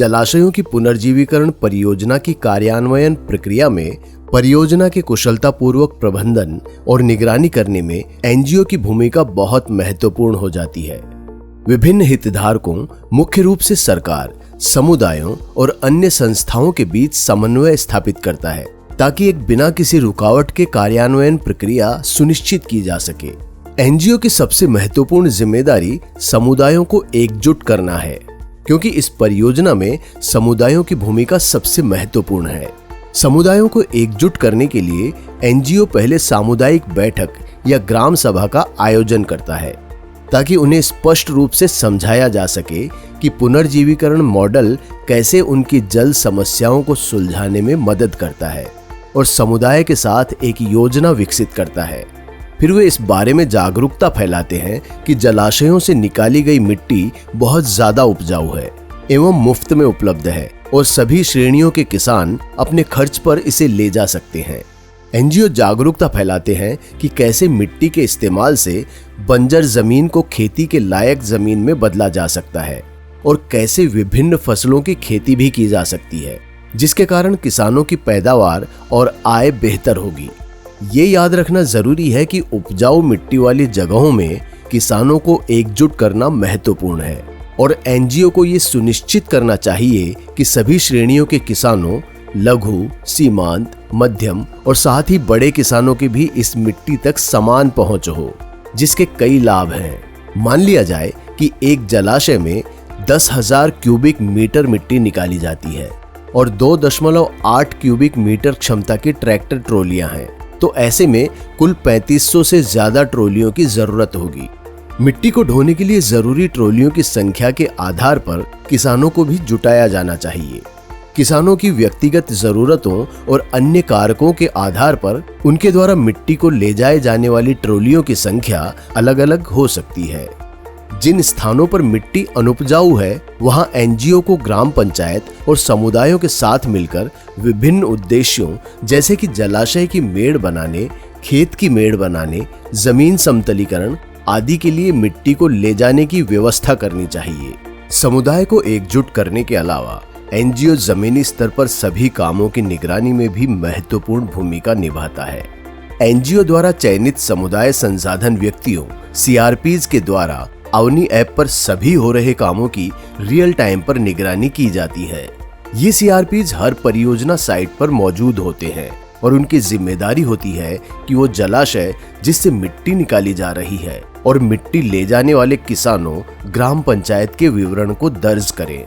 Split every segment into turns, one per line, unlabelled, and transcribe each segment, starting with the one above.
जलाशयों की पुनर्जीवीकरण परियोजना की कार्यान्वयन प्रक्रिया में परियोजना के कुशलतापूर्वक प्रबंधन और निगरानी करने में एनजीओ की भूमिका बहुत महत्वपूर्ण हो जाती है। विभिन्न हितधारकों, मुख्य रूप से सरकार, समुदायों और अन्य संस्थाओं के बीच समन्वय स्थापित करता है ताकि एक बिना किसी रुकावट के कार्यान्वयन प्रक्रिया सुनिश्चित की जा सके। एनजीओ की सबसे महत्वपूर्ण जिम्मेदारी समुदायों को एकजुट करना है, क्योंकि इस परियोजना में समुदायों की भूमिका सबसे महत्वपूर्ण है। समुदायों को एकजुट करने के लिए एनजीओ पहले सामुदायिक बैठक या ग्राम सभा का आयोजन करता है ताकि उन्हें स्पष्ट रूप से समझाया जा सके कि पुनर्जीवीकरण मॉडल कैसे उनकी जल समस्याओं को सुलझाने में मदद करता है और समुदाय के साथ एक योजना विकसित करता है। फिर वे इस बारे में जागरूकता फैलाते हैं कि जलाशयों से निकाली गई मिट्टी बहुत ज्यादा उपजाऊ है एवं मुफ्त में उपलब्ध है और सभी श्रेणियों के किसान अपने खर्च पर इसे ले जा सकते हैं। एनजीओ जागरूकता फैलाते हैं कि कैसे मिट्टी के इस्तेमाल से बंजर जमीन को खेती के लायक जमीन में बदला जा सकता है और कैसे विभिन्न फसलों की खेती भी की जा सकती है, जिसके कारण किसानों की पैदावार और आय बेहतर होगी। ये याद रखना जरूरी है कि उपजाऊ मिट्टी वाली जगहों में किसानों को एकजुट करना महत्वपूर्ण है और एनजीओ को ये सुनिश्चित करना चाहिए कि सभी श्रेणियों के किसानों, लघु, सीमांत, मध्यम और साथ ही बड़े किसानों की भी इस मिट्टी तक समान पहुंच हो, जिसके कई लाभ हैं। मान लिया जाए कि एक जलाशय में 10,000 क्यूबिक मीटर मिट्टी निकाली जाती है और 2.8 क्यूबिक मीटर क्षमता की ट्रैक्टर ट्रॉलियां हैं, तो ऐसे में कुल 3500 से ज्यादा ट्रॉलियों की जरूरत होगी। मिट्टी को ढोने के लिए जरूरी ट्रॉलियों की संख्या के आधार पर किसानों को भी जुटाया जाना चाहिए। किसानों की व्यक्तिगत जरूरतों और अन्य कारकों के आधार पर उनके द्वारा मिट्टी को ले जाए जाने वाली ट्रॉलियों की संख्या अलग अलग हो सकती है। जिन स्थानों पर मिट्टी अनुपजाऊ है, वहां एनजीओ को ग्राम पंचायत और समुदायों के साथ मिलकर विभिन्न उद्देश्यों जैसे कि जलाशय की मेड़ बनाने, खेत की मेड़ बनाने, जमीन समतलीकरण आदि के लिए मिट्टी को ले जाने की व्यवस्था करनी चाहिए। समुदाय को एकजुट करने के अलावा एनजीओ जमीनी स्तर पर सभी कामों की निगरानी में भी महत्वपूर्ण भूमिका निभाता है। एनजीओ द्वारा चयनित समुदाय संसाधन व्यक्तियों सीआरपीज के द्वारा अवनी ऐप पर सभी हो रहे कामों की रियल टाइम पर निगरानी की जाती है। ये सीआरपीज हर परियोजना साइट पर मौजूद होते हैं और उनकी जिम्मेदारी होती है कि वो जलाशय जिससे मिट्टी निकाली जा रही है और मिट्टी ले जाने वाले किसानों, ग्राम पंचायत के विवरण को दर्ज करें।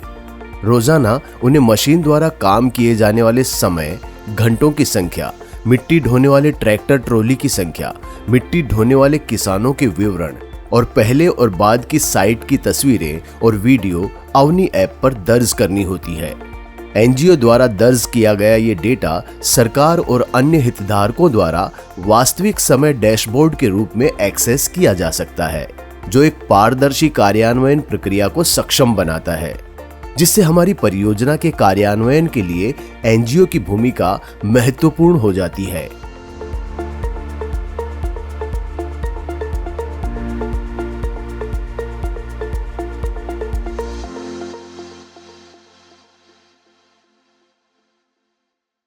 रोजाना उन्हें मशीन द्वारा काम किए जाने वाले समय, घंटों की संख्या, मिट्टी ढोने वाले ट्रैक्टर ट्रॉली की संख्या, मिट्टी ढोने वाले किसानों के विवरण और पहले और बाद की साइट की तस्वीरें और वीडियो अवनी ऐप पर दर्ज करनी होती है। एनजीओ द्वारा दर्ज किया गया ये डेटा सरकार और अन्य हितधारकों द्वारा वास्तविक समय डैशबोर्ड के रूप में एक्सेस किया जा सकता है, जो एक पारदर्शी कार्यान्वयन प्रक्रिया को सक्षम बनाता है, जिससे हमारी परियोजना के कार्यान्वयन के लिए एनजीओ की भूमिका महत्वपूर्ण हो जाती है।